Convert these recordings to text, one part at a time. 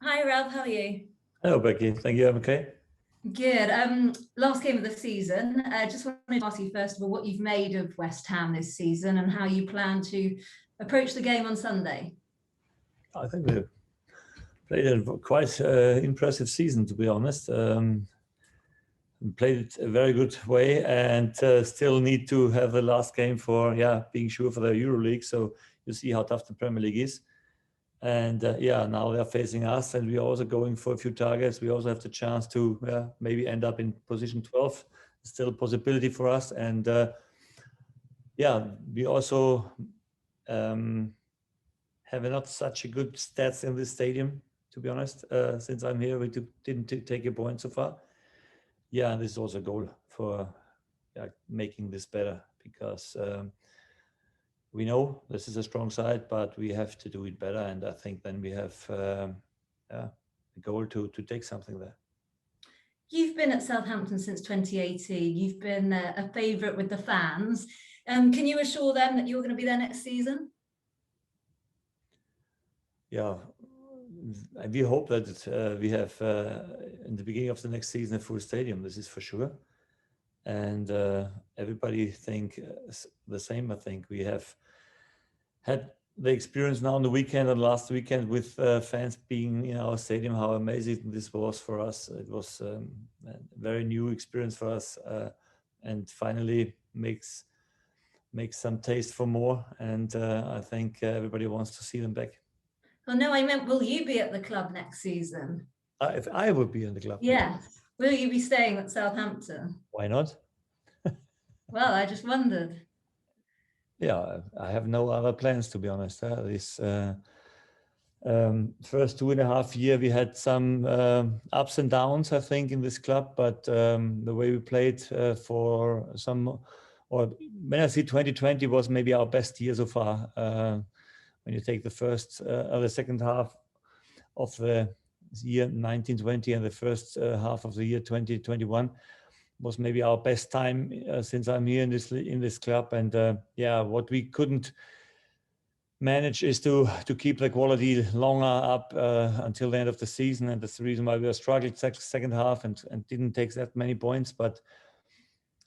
Hi, Ralph. How are you? Hello, Becky. Thank you. I'm okay. Good. Last game of the season. Just wanted to ask you first of all what you've made of West Ham this season and how you plan to approach the game on Sunday. I think we played a quite impressive season, to be honest. Played it a very good way, and still need to have the last game for being sure for the EuroLeague. So you see how tough the Premier League is. And now they're facing us, and we're also going for a few targets. We also have the chance to maybe end up in position 12. Still a possibility for us. And we also have not such a good stats in this stadium, to be honest. Since I'm here, we didn't take a point so far. Yeah, and this is also a goal for making this better, because we know this is a strong side, but we have to do it better. And I think then we have a goal to take something there. You've been at Southampton since 2018. You've been a favourite with the fans. Can you assure them that you're going to be there next season? Yeah, we hope that we have in the beginning of the next season a full stadium. This is for sure. And everybody think the same. I think we have had the experience now on the weekend and last weekend with fans being in our stadium, how amazing this was for us. It was a very new experience for us, and finally makes some taste for more. And I think everybody wants to see them back. Oh no, I meant, will you be at the club next season? If I would be in the club. Yes. Will you be staying at Southampton? Why not? Well, I just wondered. Yeah, I have no other plans, to be honest. This first 2.5 years, we had some ups and downs, I think, in this club. But the way we played for some, or when I see 2020 was maybe our best year so far. When you take the first or the second half of the year 1920 and the first half of the year 2021 was maybe our best time since I'm here in this club. And what we couldn't manage is to keep the quality longer up until the end of the season, and that's the reason why we were struggling second half and didn't take that many points. But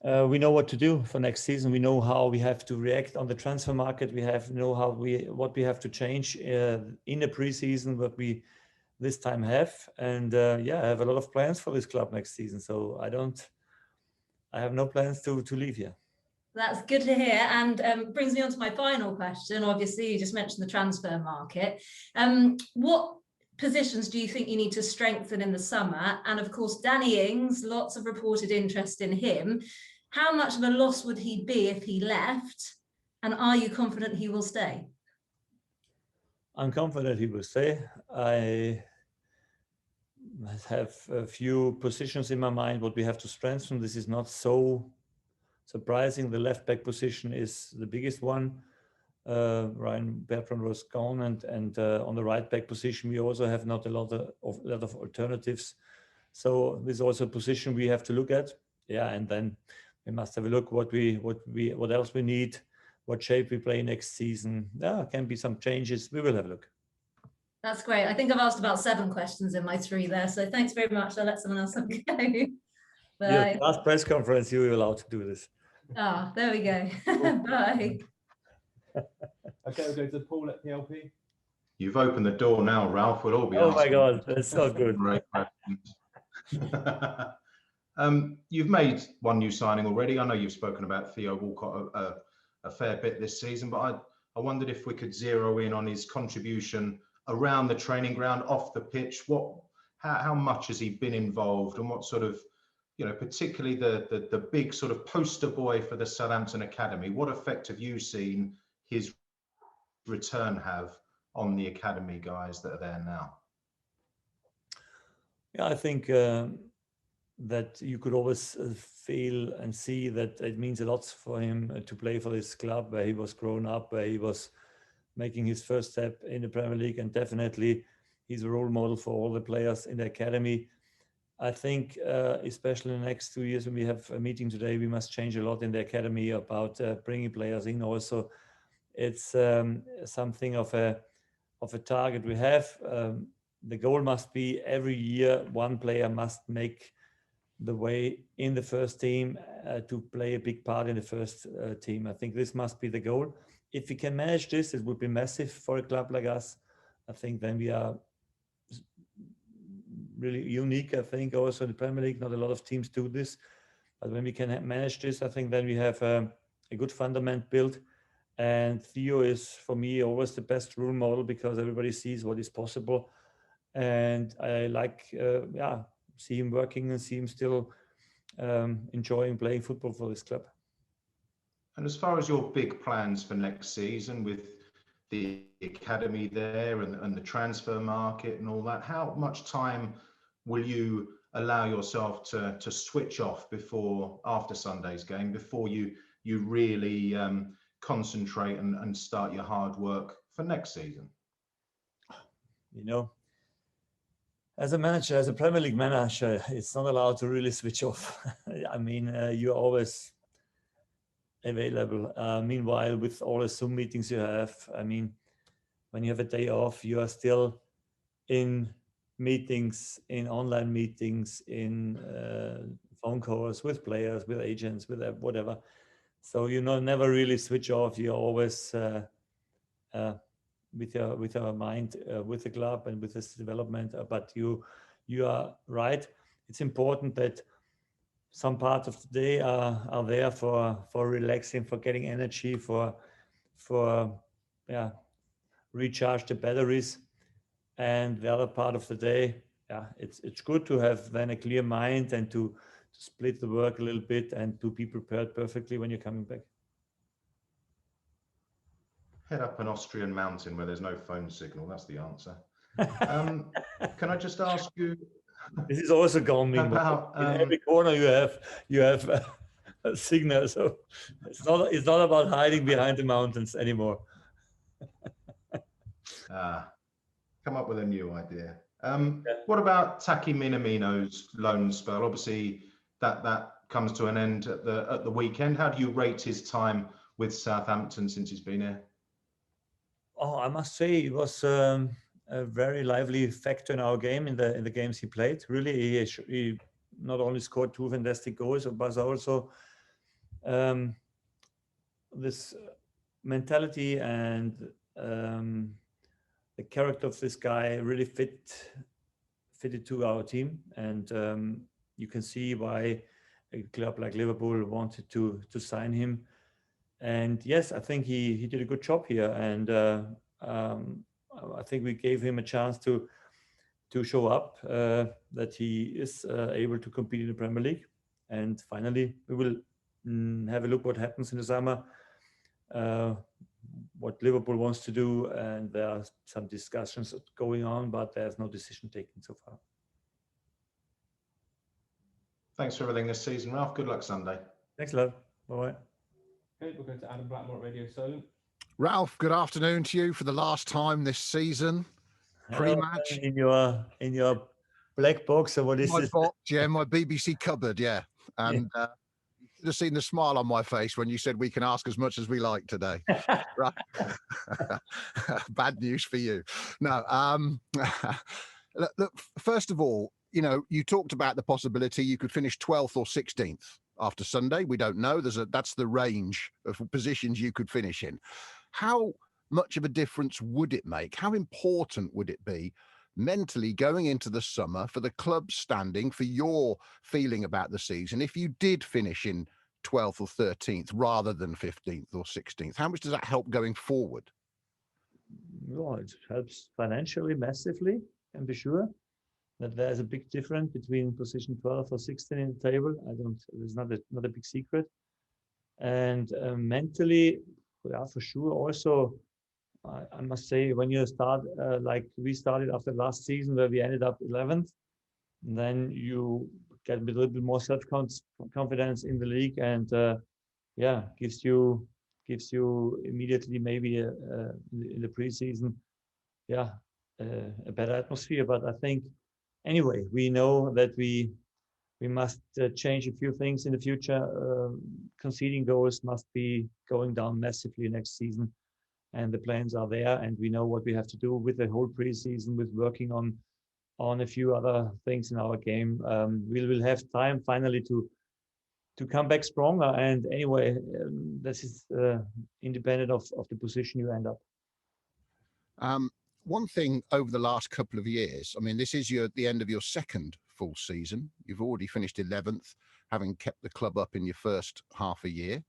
we know what to do for next season. We know how we have to react on the transfer market. We know what we have to change in the preseason, what we this time have. And I have a lot of plans for this club next season. So I have no plans to leave here. That's good to hear, and brings me on to my final question. Obviously, you just mentioned the transfer market. What positions do you think you need to strengthen in the summer? And of course, Danny Ings, lots of reported interest in him. How much of a loss would he be if he left? And are you confident he will stay? I'm confident he will stay. I have a few positions in my mind what we have to strengthen. This is not so surprising. The left back position is the biggest one. Ryan Bertrand was gone, and on the right back position we also have not a lot of alternatives. So this is also a position we have to look at. Yeah, and then we must have a look what else we need, what shape we play next season. There can be some changes. We will have a look. That's great. I think I've asked about 7 questions in my 3 there. So thanks very much. I'll let someone else go. Yeah, last press conference you were allowed to do this. Ah, there we go. Bye. Okay, we'll go to Paul at PLP. You've opened the door now, Ralph. We'll all be Oh asking. my God, that's so good. You've made one new signing already. I know you've spoken about Theo Walcott a fair bit this season, but I wondered if we could zero in on his contribution around the training ground, off the pitch. How much has he been involved, and what sort of, particularly the big sort of poster boy for the Southampton Academy, what effect have you seen his return have on the academy guys that are there now? Yeah, I think that you could always feel and see that it means a lot for him to play for this club where he was grown up, where he was making his first step in the Premier League, and definitely he's a role model for all the players in the academy. I think especially in the next 2 years, when we have a meeting today, we must change a lot in the academy about bringing players in. Also, it's something of a target we have. the goal must be every year one player must make the way in the first team to play a big part in the first team. I think this must be the goal. If we can manage this, it would be massive for a club like us. I think then we are really unique. I think also in the Premier League, not a lot of teams do this. But when we can manage this, I think then we have a good fundament built. And Theo is, for me, always the best role model because everybody sees what is possible. And I like, see him working and see him still enjoying playing football for this club. And as far as your big plans for next season with the academy there and the transfer market and all that, how much time will you allow yourself to switch off after Sunday's game, before you really concentrate and start your hard work for next season? You know, as a manager, as a Premier League manager, it's not allowed to really switch off. I mean, you're always available. Meanwhile, with all the Zoom meetings you have, I mean, when you have a day off, you are still in meetings, in online meetings, in phone calls with players, with agents, with whatever. So never really switch off. You're always with your mind with the club and with this development. But you are right. It's important that some parts of the day are there for relaxing, for getting energy, for recharge the batteries. And the other part of the day, it's good to have then a clear mind and to split the work a little bit and to be prepared perfectly when you're coming back. Head up an Austrian mountain where there's no phone signal. That's the answer. Can I just ask you? This is also calming. In every corner you have a signal, so it's not about hiding behind the mountains anymore. Come up with a new idea. What about Taki Minamino's loan spell? Obviously, that comes to an end at the weekend. How do you rate his time with Southampton since he's been here? Oh, I must say it was a very lively factor in our game, in the games he played. Really, he not only scored 2 fantastic goals, but also this mentality and the character of this guy really fitted to our team, and you can see why a club like Liverpool wanted to sign him. And yes, I think he did a good job here, and I think we gave him a chance to show up that he is able to compete in the Premier League. And finally, we will have a look what happens in the summer, what Liverpool wants to do, and there are some discussions going on, but there's no decision taken so far. Thanks for everything this season, Ralph. Good luck Sunday. Thanks a lot. Bye-bye. Okay, we'll go to Adam Blackmore at Radio Solent. Ralph, good afternoon to you for the last time this season. Pre-match in your black box, or what is my it? box, yeah, my BBC cupboard, yeah. And you should have seen the smile on my face when you said we can ask as much as we like today. Right. Bad news for you. No, look, first of all, you talked about the possibility you could finish 12th or 16th after Sunday. We don't know. That's the range of positions you could finish in. How much of a difference would it make? How important would it be mentally going into the summer for the club standing, for your feeling about the season, if you did finish in 12th or 13th rather than 15th or 16th? How much does that help going forward? Well, it helps financially massively, I'm sure. That there's a big difference between position 12 or 16 in the table. There's not a big secret. And mentally, yeah, for sure. Also, I must say, when you start like we started after last season, where we ended up 11th, then you get a little bit more self-confidence in the league, and gives you immediately maybe in the preseason, a better atmosphere. But I think anyway, we know that we must change a few things in the future. Conceding goals must be going down massively next season. And the plans are there, and we know what we have to do with the whole preseason, with working on on a few other things in our game. We will have time finally to come back stronger. And anyway, this is independent of the position you end up. One thing over the last couple of years, I mean, this is the end of your second full season. You've already finished 11th, having kept the club up in your first half a year.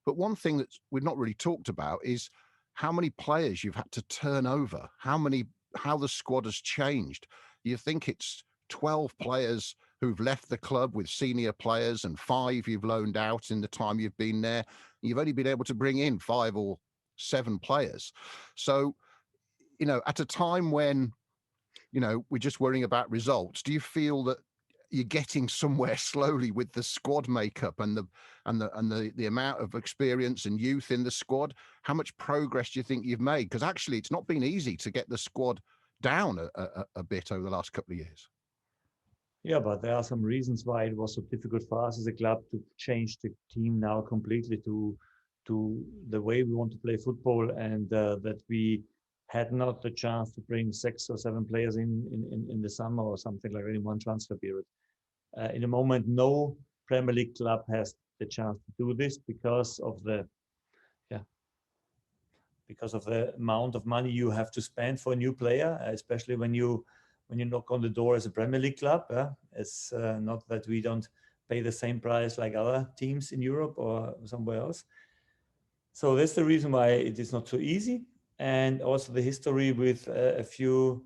But one thing that we've not really talked about is how many players you've had to turn over, how the squad has changed. You think it's 12 players who've left the club with senior players and 5 you've loaned out in the time you've been there. You've only been able to bring in 5 or 7 players. So, at a time when, we're just worrying about results, do you feel that you're getting somewhere slowly with the squad makeup and the amount of experience and youth in the squad? How much progress do you think you've made? Because actually, it's not been easy to get the squad down a bit over the last couple of years. Yeah, but there are some reasons why it was so difficult for us as a club to change the team now completely to the way we want to play football, and that we had not the chance to bring 6 or 7 players in the summer or something like that in one transfer period. In the moment, no Premier League club has the chance to do this because of the amount of money you have to spend for a new player, especially when you knock on the door as a Premier League club. It's not that we don't pay the same price like other teams in Europe or somewhere else. So that's the reason why it is not so easy. And also the history with a few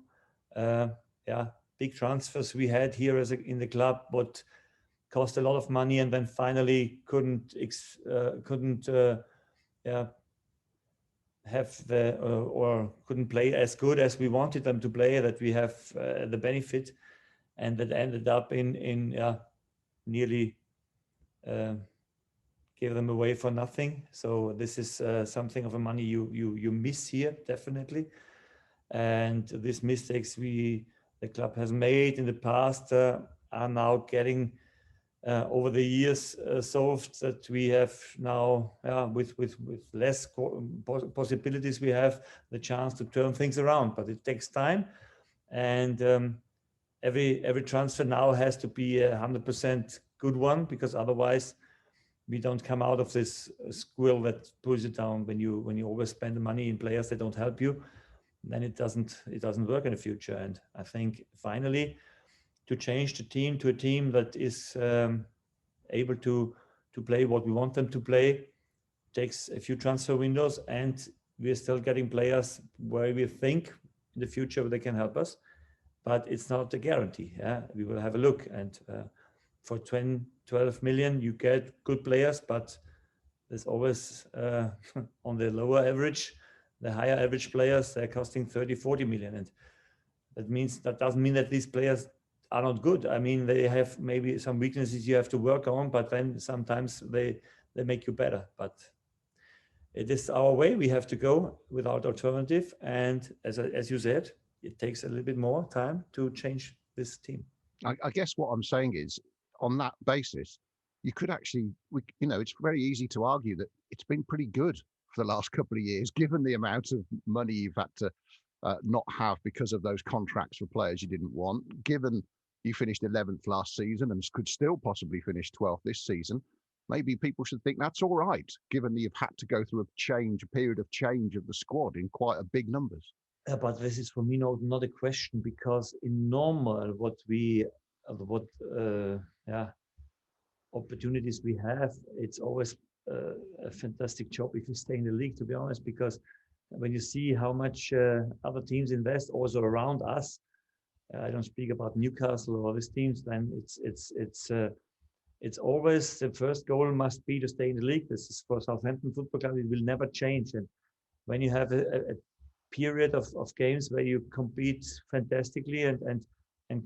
big transfers we had here in the club, what cost a lot of money and then finally couldn't play as good as we wanted them to play, that we have the benefit, and that ended up in nearly gave them away for nothing. So this is something of a money you miss here, definitely. And these mistakes the club has made in the past are now getting over the years solved, that we have now with less possibilities, we have the chance to turn things around, but it takes time. And every transfer now has to be a 100% good one, because otherwise we don't come out of this squirrel that pulls you down. When you always spend the money in players that don't help you, then it doesn't work in the future. And I think finally to change the team to a team that is able to play what we want them to play takes a few transfer windows, and we're still getting players where we think in the future they can help us, but it's not a guarantee. We will have a look, and for 12 million you get good players, but there's always on the lower average, the higher average players, they're costing 30-40 million, and that doesn't mean that these players are not good. I mean, they have maybe some weaknesses you have to work on, but then sometimes they make you better. But it is our way. We have to go without alternative. And as you said, it takes a little bit more time to change this team. I guess what I'm saying is, on that basis, you could actually, it's very easy to argue that it's been pretty good for the last couple of years, given the amount of money you've had to not have because of those contracts for players you didn't want, given you finished 11th last season and could still possibly finish 12th this season. Maybe people should think that's all right, given that you've had to go through a period of change of the squad in quite a big numbers. But this is for me not a question, because in normal opportunities we have, it's always a fantastic job if you stay in the league, to be honest, because when you see how much other teams invest also around us, I don't speak about Newcastle or these teams, then it's always the first goal must be to stay in the league. This is for Southampton Football Club, it will never change. And when you have a period of games where you compete fantastically and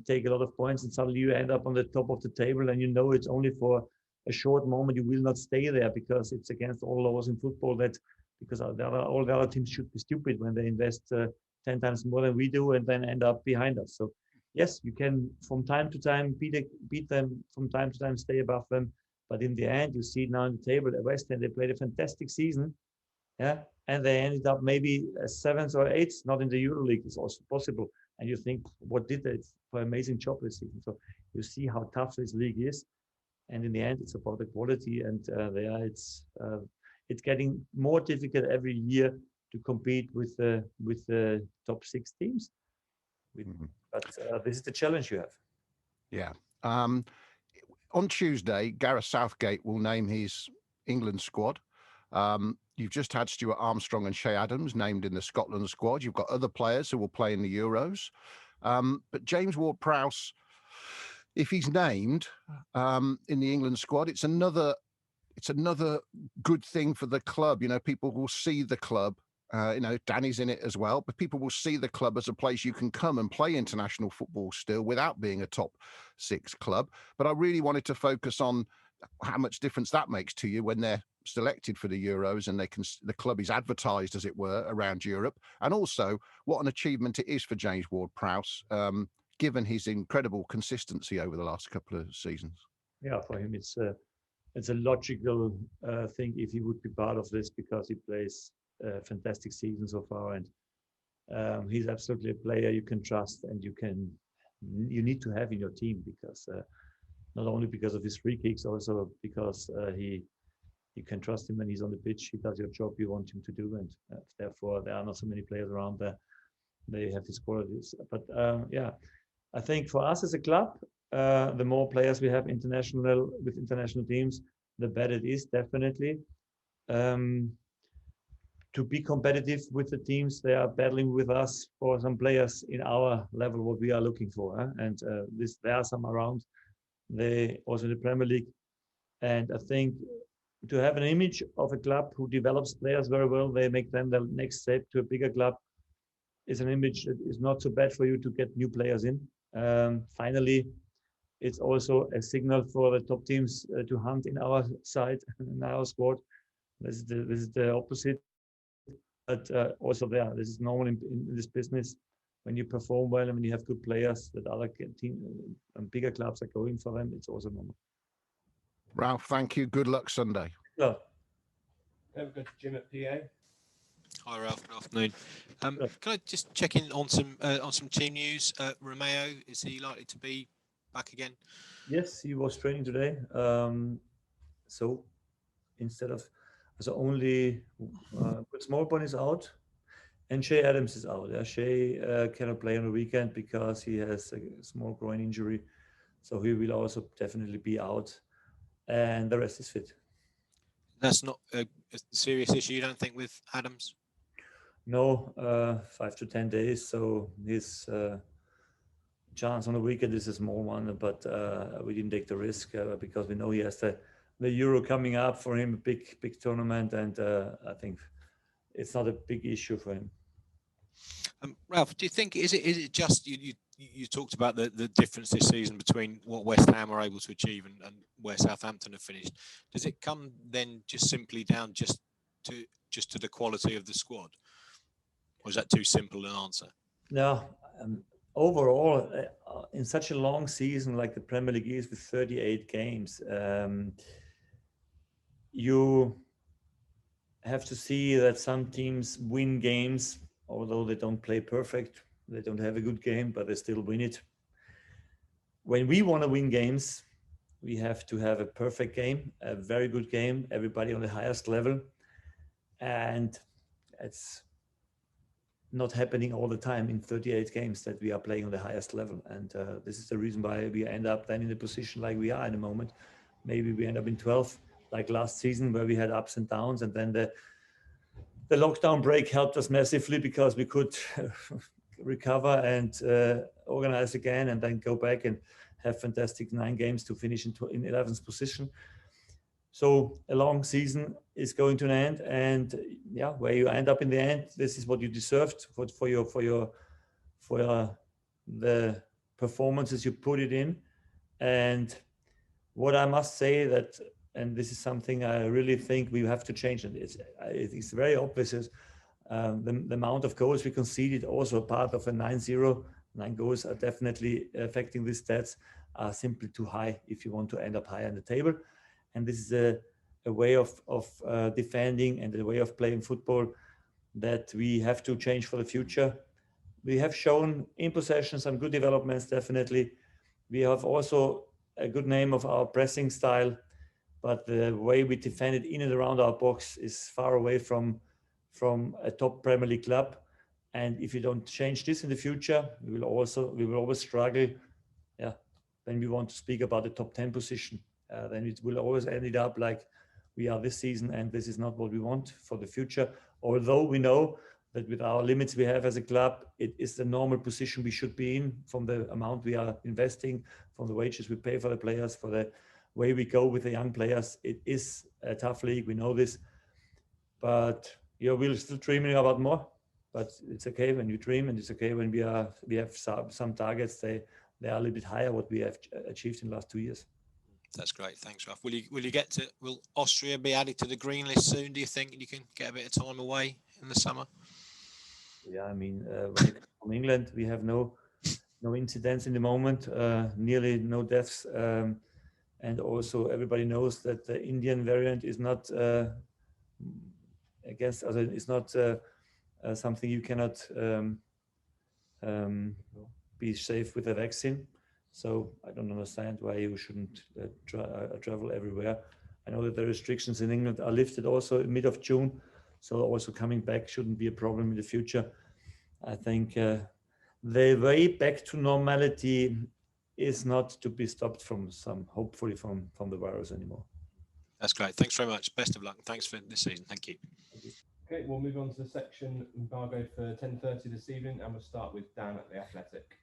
take a lot of points, and suddenly you end up on the top of the table, and it's only for a short moment, you will not stay there, because it's against all laws in football that, because all the other teams should be stupid when they invest 10 times more than we do and then end up behind us. So yes, you can from time to time beat them, from time to time stay above them, but in the end, you see now on the table at West Ham, they played a fantastic season, and they ended up maybe 7th or 8th, not in the EuroLeague. It's also possible, and you think, what did they for an amazing job this season? So you see how tough this league is, and in the end, it's about the quality. And it's getting more difficult every year to compete with the top 6 teams. But this is the challenge you have. Yeah. On Tuesday, Gareth Southgate will name his England squad. You've just had Stuart Armstrong and Shea Adams named in the Scotland squad. You've got other players who will play in the Euros. But James Ward-Prowse, if he's named in the England squad, it's another good thing for the club. You know, people will see the club. You know, Danny's in it as well, but people will see the club as a place you can come and play international football still without being a top 6 club. But I really wanted to focus on how much difference that makes to you when they're selected for the Euros and the club is advertised, as it were, around Europe, and also what an achievement it is for James Ward-Prowse, given his incredible consistency over the last couple of seasons. Yeah, for him, it's a logical thing if he would be part of this, because he plays a fantastic season so far, and he's absolutely a player you can trust and you need to have in your team, because not only because of his free kicks, also because you can trust him when he's on the pitch. He does your job you want him to do, and therefore there are not so many players around there. They have his qualities. But yeah, I think for us as a club, the more players we have with international teams, the better it is, definitely. To be competitive with the teams, they are battling with us for some players in our level, what we are looking for. And there are some around. They also in the Premier League. And I think to have an image of a club who develops players very well, they make them the next step to a bigger club, is an image that is not so bad for you to get new players in. Finally, it's also a signal for the top teams to hunt in our side, in our squad. This is the opposite. But also this is normal in this business. When you perform well and when you have good players that other and bigger clubs are going for them, it's also normal. Ralph, thank you. Good luck Sunday. Yeah. Okay, we've got Jim at PA. Hi Ralph, good afternoon. Can I just check in on some team news? Romeo, is he likely to be back again? Yes, he was training today. So instead of only Smallbone is out, and Shea Adams is out. Shea cannot play on the weekend because he has a small groin injury, so he will also definitely be out, and the rest is fit. That's not a serious issue, you don't think, with Adams? No, 5 to 10 days. So his chance on the weekend is a small one, but we didn't take the risk because we know he has the Euro coming up for him, a big tournament, and I think it's not a big issue for him. Ralph, do you think is it just you talked about the difference this season between what West Ham are able to achieve and where Southampton have finished? Does it come then just simply down just to the quality of the squad, or is that too simple an answer? No, overall, in such a long season like the Premier League is with 38 games, you have to see that some teams win games, although they don't play perfect. They don't have a good game, but they still win it. When we want to win games, we have to have a perfect game, a very good game, everybody on the highest level. And it's not happening all the time in 38 games that we are playing on the highest level. And this is the reason why we end up then in a position like we are in the moment. Maybe we end up in 12th, like last season, where we had ups and downs. And then the lockdown break helped us massively because we could recover and organize again and then go back and have fantastic 9 games to finish in 11th position. So a long season is going to an end, and yeah, where you end up in the end, this is what you deserved for the performances you put it in. And what I must say that, and this is something I really think we have to change, and it's very obvious, is the amount of goals we conceded, also a part of a 9-0. 9 goals are definitely affecting these stats, are simply too high if you want to end up high on the table. And this is a way of defending and a way of playing football that we have to change for the future. we have shown in possession some good developments, definitely. We have also a good name of our pressing style, but the way we defend it in and around our box is far away from a top Premier League club. And if you don't change this in the future, we will always struggle. Yeah, when we want to speak about the top 10 position, then it will always end it up like we are this season, and this is not what we want for the future. Although we know that with our limits we have as a club, it is the normal position we should be in from the amount we are investing, from the wages we pay for the players, for the way we go with the young players. It is a tough league, we know this, but we're still dreaming about more. But it's okay when you dream, and it's okay when we have some targets. They are a little bit higher what we have achieved in the last 2 years. That's great. Thanks, Ralph. Will Austria be added to the green list soon? Do you think you can get a bit of time away in the summer? Yeah, I mean, when you come from England, we have no incidents in the moment, nearly no deaths, and also everybody knows that the Indian variant is not something you cannot be safe with a vaccine. So I don't understand why you shouldn't travel everywhere. I know that the restrictions in England are lifted also in mid of June. So also coming back shouldn't be a problem in the future. I think the way back to normality is not to be stopped hopefully from the virus anymore. That's great. Thanks very much. Best of luck. Thanks for this season. Thank you. Okay, we'll move on to the section embargo for 10:30 this evening, and we'll start with Dan at The Athletic.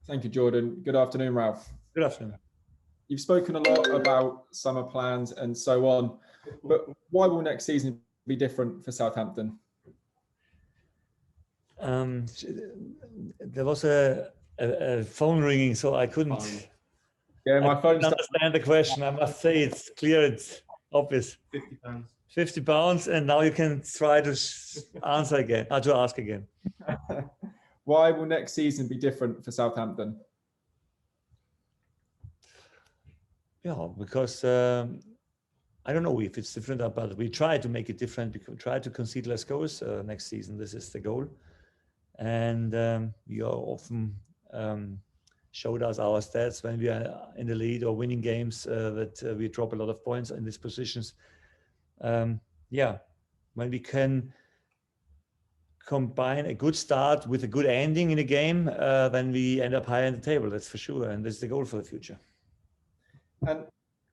Thank you, Jordan. Good afternoon, Ralph. Good afternoon. You've spoken a lot about summer plans and so on, but why will next season be different for Southampton? There was a phone ringing, so I couldn't. Yeah, my phone. Understand the question. I must say it's clear. It's obvious. £50. £50, and now you can try to answer again, to ask again. Why will next season be different for Southampton? Yeah, because I don't know if it's different, but we try to make it different. We try to concede less goals next season. This is the goal. And we are often showed us our stats when we are in the lead or winning games that we drop a lot of points in these positions. When we can combine a good start with a good ending in a game, then we end up higher in the table, that's for sure. And that's the goal for the future. And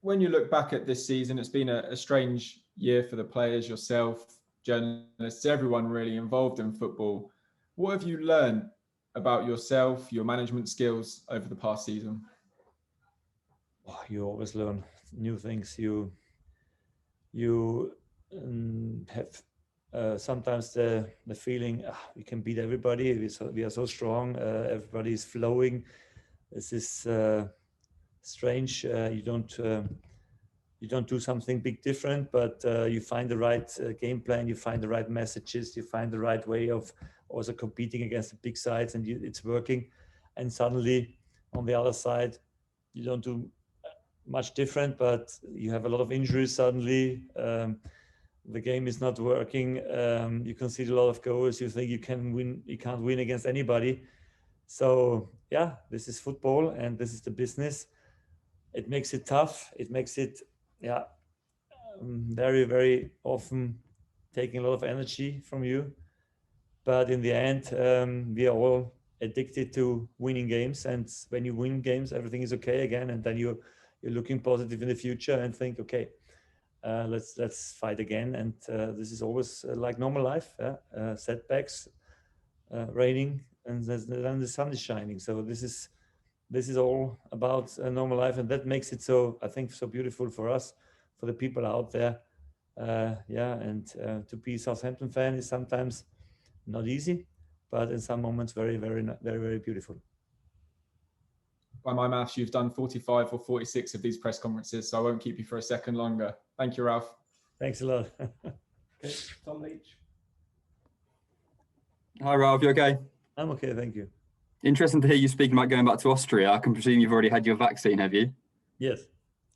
when you look back at this season, it's been a strange year for the players, yourself, journalists, everyone really involved in football. What have you learned about yourself, your management skills over the past season? You always learn new things. You have sometimes the feeling we can beat everybody. We are so strong. Everybody is flowing. This is strange. You don't do something big different, but you find the right game plan. You find the right messages. You find the right way of also competing against the big sides, and it's working. And suddenly, on the other side, you don't do much different, but you have a lot of injuries suddenly. The game is not working. You concede a lot of goals. You think you can win. You can't win against anybody. So yeah, this is football, and this is the business. It makes it tough. It makes it very, very often taking a lot of energy from you. But in the end, we are all addicted to winning games, and when you win games, everything is okay again, and then you're looking positive in the future and think, okay, let's fight again. And this is always like normal life, setbacks, raining, and then the sun is shining. So this is all about a normal life, and that makes it so, I think, so beautiful for us, for the people out there. And to be a Southampton fan is sometimes not easy, but in some moments very, very, very, very beautiful. By my maths, you've done 45 or 46 of these press conferences, so I won't keep you for a second longer. Thank you, Ralph. Thanks a lot. Okay, Tom Leach. Hi, Ralph. You okay? I'm okay, thank you. Interesting to hear you speaking about going back to Austria. I can presume you've already had your vaccine, have you? Yes.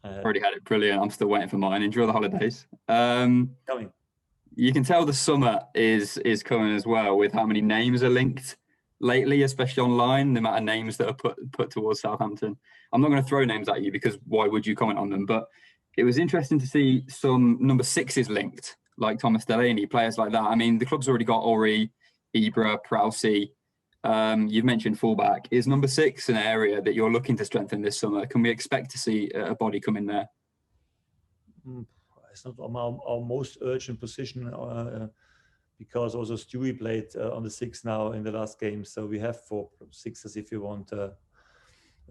I have. Already had it. Brilliant. I'm still waiting for mine. Enjoy the holidays. Coming. You can tell the summer is coming as well with how many names are linked lately, especially online, the amount of names that are put towards Southampton. I'm not going to throw names at you because why would you comment on them? But it was interesting to see some number 6s linked, like Thomas Delaney, players like that. I mean, the club's already got Ori, Ibra, Prowsey. You've mentioned fullback. Is number 6 an area that you're looking to strengthen this summer? Can we expect to see a body come in there? It's not our most urgent position because also Stewie played on the 6 now in the last game. So we have 4 6s if you want.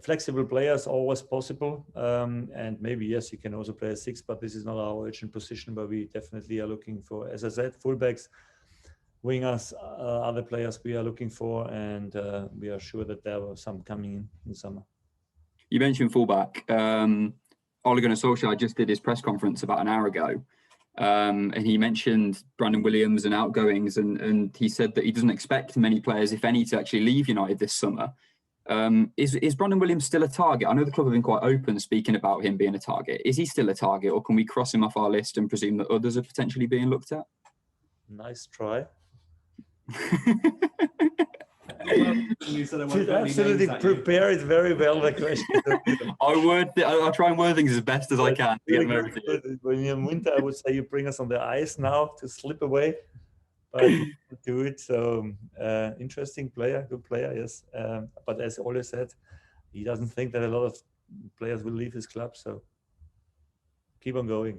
Flexible players always possible. And maybe, yes, you can also play a 6, but this is not our urgent position, but we definitely are looking for, as I said, fullbacks, wingers, other players we are looking for, and we are sure that there were some coming in summer. You mentioned fullback. Ole Gunnar Solskjaer just did his press conference about an hour ago, and he mentioned Brandon Williams and outgoings, and he said that he doesn't expect many players, if any, to actually leave United this summer. Is Brandon Williams still a target? I know the club have been quite open speaking about him being a target. Is he still a target, or can we cross him off our list and presume that others are potentially being looked at? Nice try. Absolutely prepare it very well, the question. I'll try and word things as best as I can to get them over to you. When you're in winter, I would say you bring us on the ice now to slip away, but do it. So interesting player, good player, yes. But as Ole said, he doesn't think that a lot of players will leave his club. So keep on going.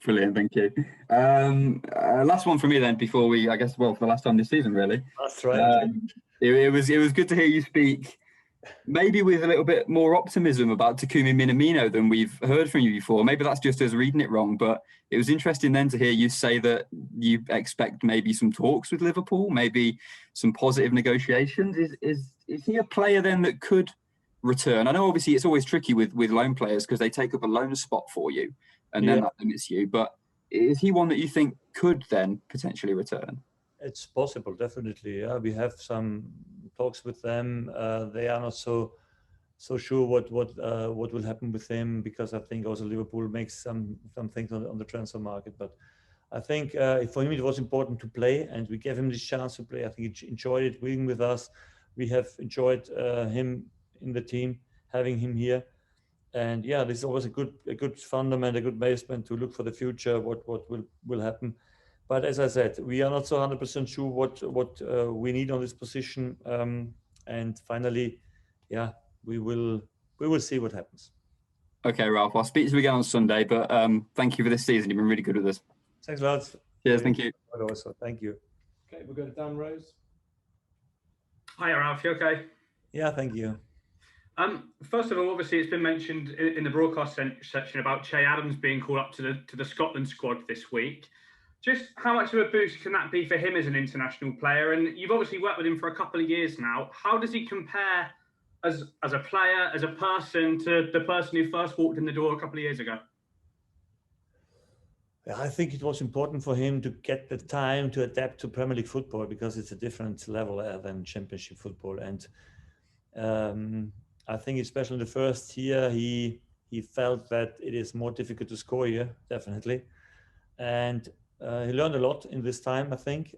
Brilliant, thank you. Last one for me then, before we, I guess, well, for the last time this season, really. That's right. It was good to hear you speak, maybe with a little bit more optimism about Takumi Minamino than we've heard from you before. Maybe that's just us reading it wrong, but it was interesting then to hear you say that you expect maybe some talks with Liverpool, maybe some positive negotiations. Is he a player then that could return? I know obviously it's always tricky with loan players because they take up a loan spot for you, and then that limits you. But is he one that you think could then potentially return? It's possible, definitely. Yeah, we have some talks with them. They are not so sure what will happen with him, because I think also Liverpool makes some things on the transfer market. But I think for him it was important to play, and we gave him this chance to play. I think he enjoyed it being with us. We have enjoyed him in the team, having him here. And yeah, this is always a good fundament, a good basement to look for the future, what will happen. But as I said, we are not so 100% sure what we need on this position. And finally, yeah, we will see what happens. Okay, Ralph, I'll speak to you again on Sunday, but thank you for this season. You've been really good with us. Thanks a lot. Cheers, thank you. Also, thank you. Okay, we'll go to Dan Rose. Hi, Ralph, you okay? Yeah, thank you. First of all, obviously, it's been mentioned in the broadcast section about Che Adams being called up to the Scotland squad this week. Just how much of a boost can that be for him as an international player? And you've obviously worked with him for a couple of years now. How does he compare as a player, as a person, to the person who first walked in the door a couple of years ago? I think it was important for him to get the time to adapt to Premier League football, because it's a different level than Championship football. And I think especially in the first year, he felt that it is more difficult to score here, definitely. And he learned a lot in this time, I think.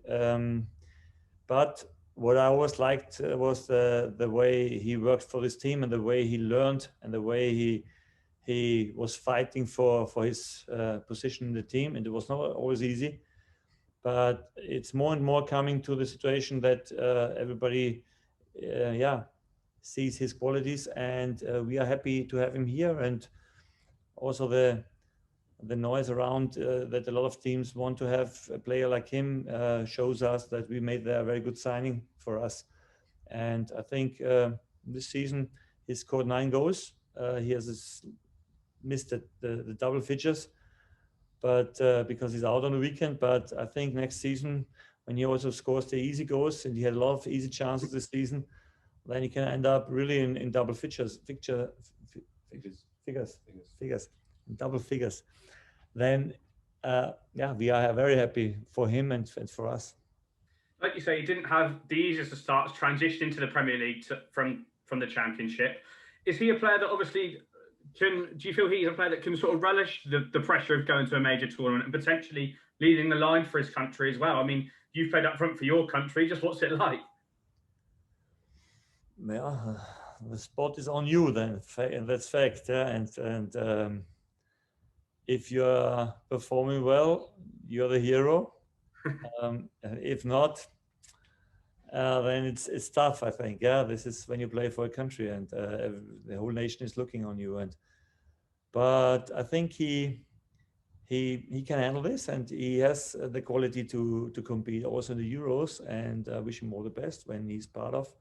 But what I always liked was the way he worked for this team, and the way he learned, and the way he was fighting for his position in the team. And it was not always easy, but it's more and more coming to the situation that everybody, sees his qualities, and we are happy to have him here. And also the noise around that a lot of teams want to have a player like him shows us that we made a very good signing for us. And I think this season he scored 9 goals. He has missed the double figures, but because he's out on the weekend. But I think next season, when he also scores the easy goals, and he had a lot of easy chances this season, then he can end up really in double figures, double figures. Then, we are very happy for him and for us. Like you say, he didn't have the easiest of starts, transition into the Premier League from the Championship. Is he a player that obviously do you feel he's a player that can sort of relish the pressure of going to a major tournament and potentially leading the line for his country as well? I mean, you've played up front for your country. Just what's it like? Yeah, the spot is on you then, and that's fact. Yeah? And if you're performing well, you're the hero. If not, then it's tough, I think. Yeah, this is when you play for a country and the whole nation is looking on you. But I think he can handle this, and he has the quality to compete also in the Euros. And I wish him all the best when he's part of.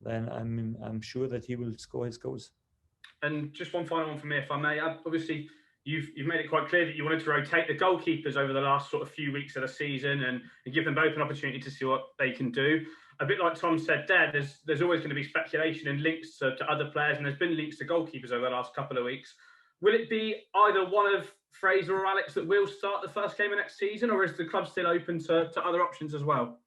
Then I'm sure that he will score his goals. And just one final one from me, if I may. Obviously, you've made it quite clear that you wanted to rotate the goalkeepers over the last sort of few weeks of the season and give them both an opportunity to see what they can do. A bit like Tom said there, there's always going to be speculation and links to other players, and there's been links to goalkeepers over the last couple of weeks. Will it be either one of Fraser or Alex that will start the first game of next season, or is the club still open to other options as well?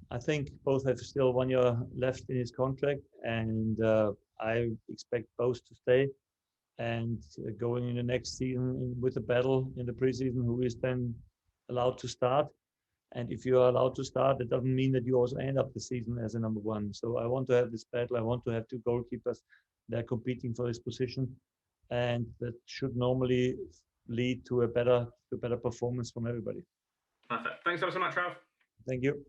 I think both have still 1 year left in his contract, and I expect both to stay. And going in the next season with a battle in the preseason, who is then allowed to start. And if you are allowed to start, it doesn't mean that you also end up the season as a number one. So I want to have this battle. I want to have two goalkeepers that are competing for this position, and that should normally lead to a better performance from everybody. Perfect. Thanks ever so much, Ralph. Thank you.